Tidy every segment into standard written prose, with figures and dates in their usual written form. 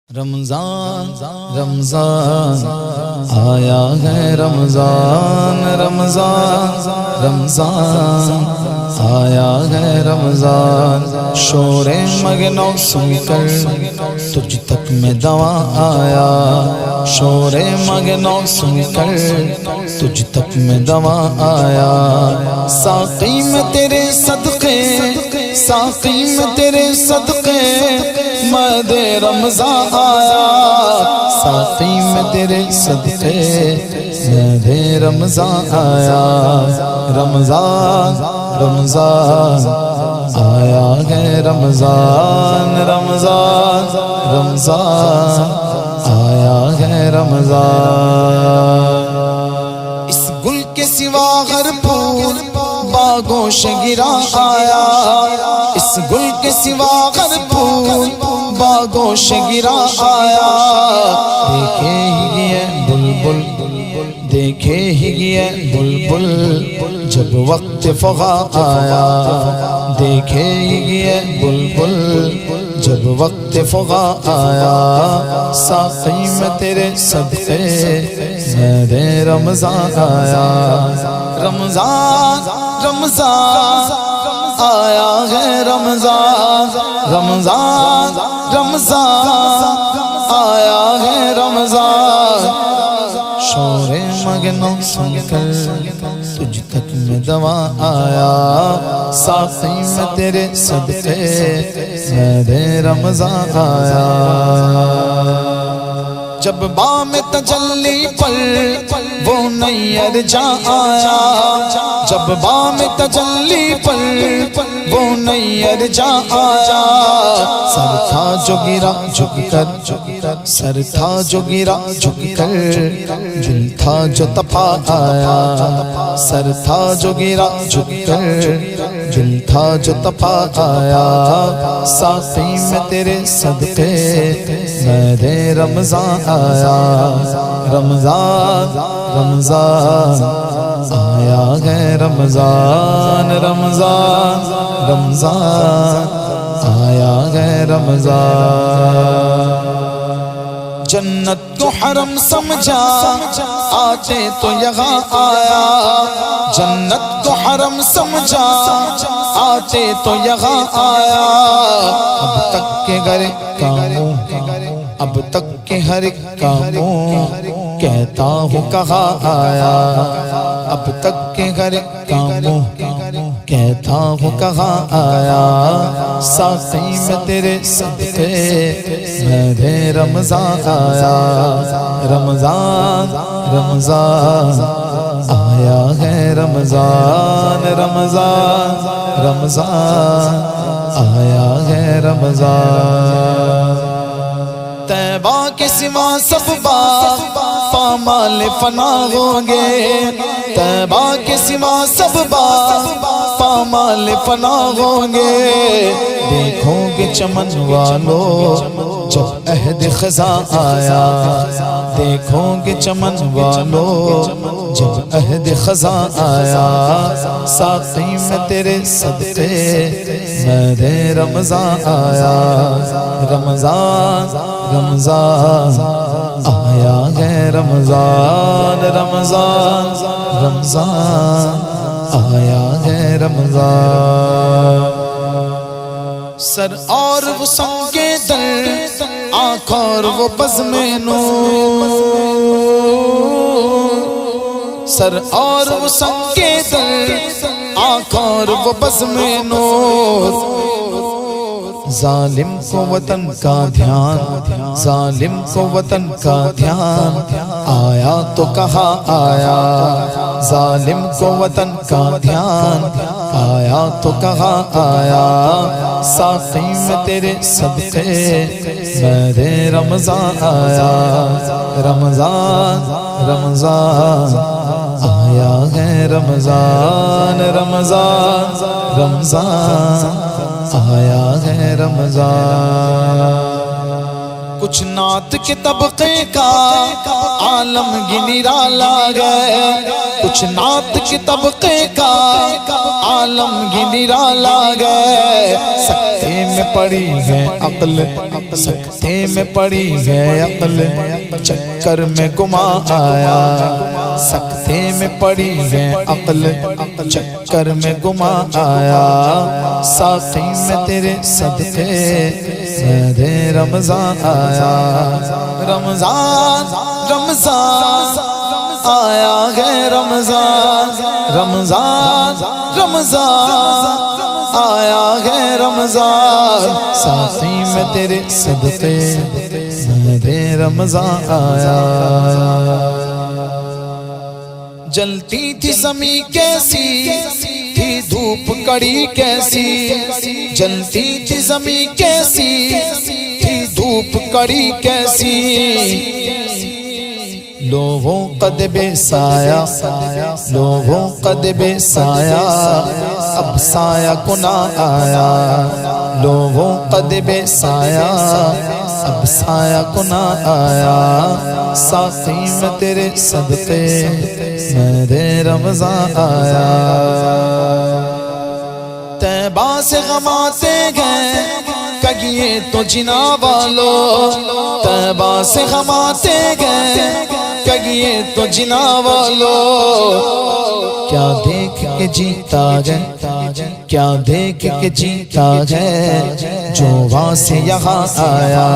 رمضان رمضان آیا ہے رمضان رمضان رمضان آیا ہے رمضان شور مگنو سن کر تجھ تک میں دوا آیا شور مگنو سن کر تجھ تک میں دوا آیا ساقی میں تیرے صدقے ساقی میں تیرے صدقے مد رمضان آیا ساقی میں تیرے صدقے مد رمضان آیا رمضان رمضان آیا ہے رمضان رمضان رمضان آیا ہے رمضان اس گل کے سوا ہر پھول باغوش گرا آیا اس گل کے سوا ہر پھول باغوش گرا آیا دیکھے ہی یہ بلبل دیکھے ہی یہ بلبل جب وقت فغا آیا دیکھے ہی یہ بلبل جب وقت فغا آیا ساقی میں تیرے صدقے میرے رمضان آیا رمضان رمضان آیا ہے رمضان رمضان رمضان آیا ہے رمضان شور مگنوں سن کر تجھ تک میں دوا آیا ساقی میں تیرے صدقے میرے رمضان آیا جب بام تجلی پر وہ نیر جا آیا جب بام تجلی پر وہ نیر جا آیا سر تھا جو گرا جھک کر سر تھا جو گرا جھک کر دل تھا جو تپا آیا سر تھا جو گرا جھک کر دل تھا جو تپا آیا ساقی میں تیرے صدقے میرے رمضان آیا رمضان رمضان آیا ہے رمضان رمضان رمضان آیا ہے رمضان جنت کو حرم سمجھا آتے تو یہاں آیا جنت کو حرم سمجھا آتے تو یہاں آیا اب تک کے گھر کاموں اب تک کے ہر کاموں کہتا ہوں کہاں آیا اب تک کے ہر کاموں کہتا ہوں کہاں آیا ساقی میں تیرے صدقے میرے رمضان آیا رمضان رمضان آیا ہے رمضان رمضان رمضان آیا ہے رمضان طیبہ کے سوا سب باغ پامال فنا ہوں گے طیبہ کے سوا سب باغ پامال فنا ہوں گے دیکھو گے چمن والو جب عہد خزاں آیا دیکھو گے چمن والو جب عہد خزاں آیا ساقی میں تیرے صدقے میرے رمضان آیا رمضان رمضان آیا ہے رمضان رمضان رمضان آیا ہے رمضان سر اور وہ سنگے در آنکھ اور وہ بزم نور سر اور وہ سنگے در آنکھ اور وہ بزم نور ظالم کو وطن کا دھیان ظالم کو وطن کا دھیان آیا تو کہاں آیا ظالم کو وطن کا دھیان آیا تو کہاں آیا ساقی میں تیرے صدقے میرے رمضان آیا رمضان رمضان آیا ہے رمضان رمضان رمضان آیا ہے رمضان کچھ نعت کے طبقے کا عالم گنرالا گئے کچھ نعت کے طبقے کا عالم گنرالا گئے سکتے میں پڑی ہے عقل، سکتے میں پڑی ہے عقل، چکر میں گما آیا، سکتے میں پڑی ہے عقل، چکر میں گما آیا، ساقی میں تیرے صدقے میرے رمضان آیا، رمضان رمضان آیا ہے رمضان، رمضان رمضان آیا ہے رمضان، ساقی میں تیرے صدقے میرے رمضان آیا۔ جلتی تھی زمین کیسی تھی دھوپ کڑی کیسی، جلتی تھی زمین کیسی تھی دھوپ کڑی کیسی، لوگوں قد بے سایہ، لوگوں قد بے سایہ، اب سایہ کنا آیا، لوگوں قد بے سایہ، اب سایہ کنا آیا، ساقی میں تیرے صدقے میرے رمضان آیا۔ طیبہ سے غم آتے گئے کگیے تو جنا والو، طیبہ سے غم آتے گئے کگیے تو جنا والو، کیا دیکھ کے جیتا گئے، کیا دیکھ کے جیتا گئے جو وہاں سے یہاں آیا،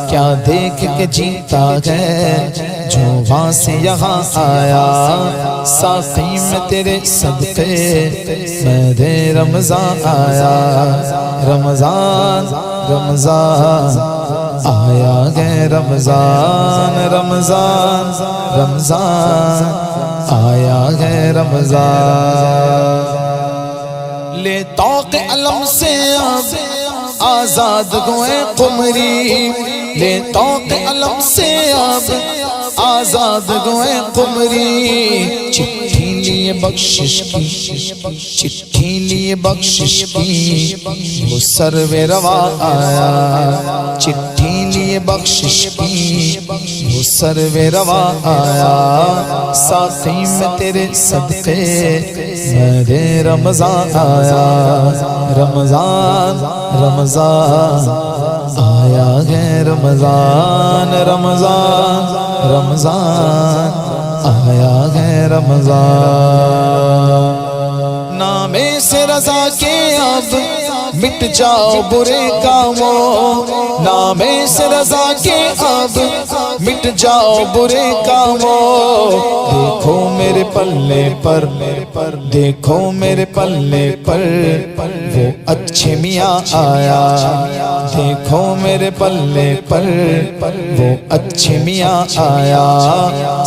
کیا دیکھ کے جیتا گئے جو وہاں سے یہاں آیا، ساقی میں تیرے صدقے میرے رمضان آیا، رمضان رمضان آیا گئے رمضان، رمضان رمضان آیا گئے رمضان، لے توق علم سے اب آزاد ہوئے قمری، لے توق علم سے اب آزاد ہوئے قمری، چٹھی لیے بخشش کی، چٹھی لیے بخشش کی وہ سرو روا آیا، چٹھی لیے بخشش کی وہ سرو روا آیا، ساقی میں تیرے صدقے میرے رمضان آیا، رمضان رمضان آیا ہے رمضان، رمضان رمضان آیا ہے رمضان، نامے سے رضا کے اب مٹ جاؤ برے کاموں، نامے سے رضا کے اب مٹ جاؤ برے کاموں، دیکھو میرے پلے پر، دیکھو میرے پلے پر وہ اچھے میاں آیا، دیکھو میرے پلے پر وہ اچھے میاں آیا،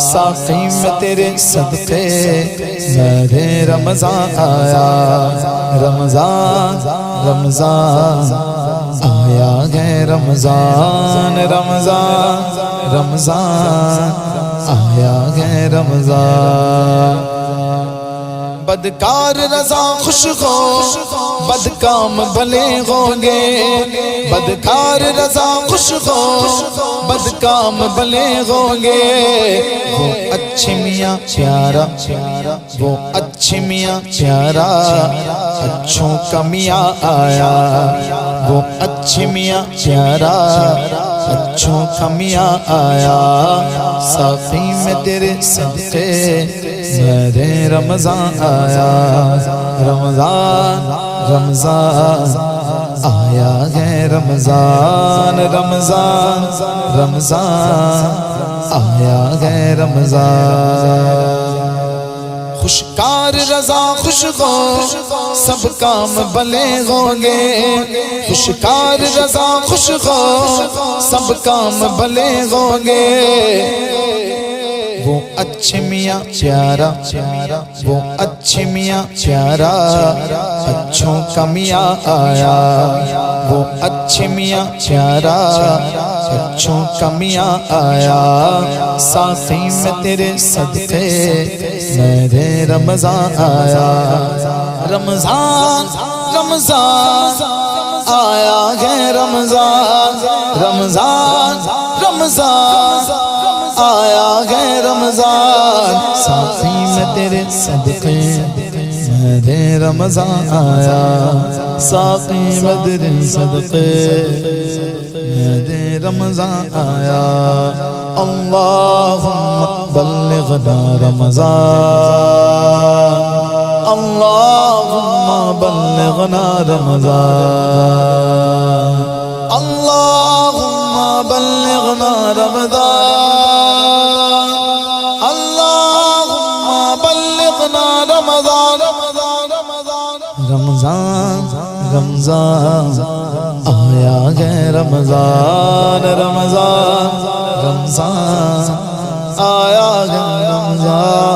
ساقی میں تیرے صدقے میرے رمضان آیا، رمضان رمضان آیا ہے رمضان، رمضان رمضان آیا ہے رمضان، بدکار رضا خوش ہو بدکام بھلے ہوں گے، بدکار رضا خوش ہو بدکام بھلے ہوں گے، وہ اچھے میاں پیارا، وہ اچھے میاں پیارا اچھوں کا میاں آیا، وہ اچھے میاں پیارا اچھوں کا میاں آیا، ساقی میں تیرے صدقے میرے رمضان آیا، رمضان رمضان آیا ہے رمضان، رمضان رمضان آیا ہے رمضان، خوشکار رضا خوش ہو سب کام بھلے ہوں گے، خوشکار رضا خوش ہو سب کام بھلے ہوں گے، وہ اچھے میاں پیارا، وہ اچھے میاں پیارا اچھوں کا میاں آیا، وہ اچھے میاں پیارا اچھوں کا میاں آیا، ساقی میں تیرے صدقے میرے رمضان آیا، رمضان رمضان آیا ہے رمضان، رمضان رمضان آیا ہے رمضان، ساقی میں تیرے صدقے مہد رمضان آیا ساقی بدر صدقے مہد رمضان آیا اللہم بلغنا رمضان اللہم بلغنا رمضان اللہم بلغنا رمضان اللہم بلغنا رمضان رمضان رمضان آیا ہے رمضان رمضان رمضان آیا ہے رمضان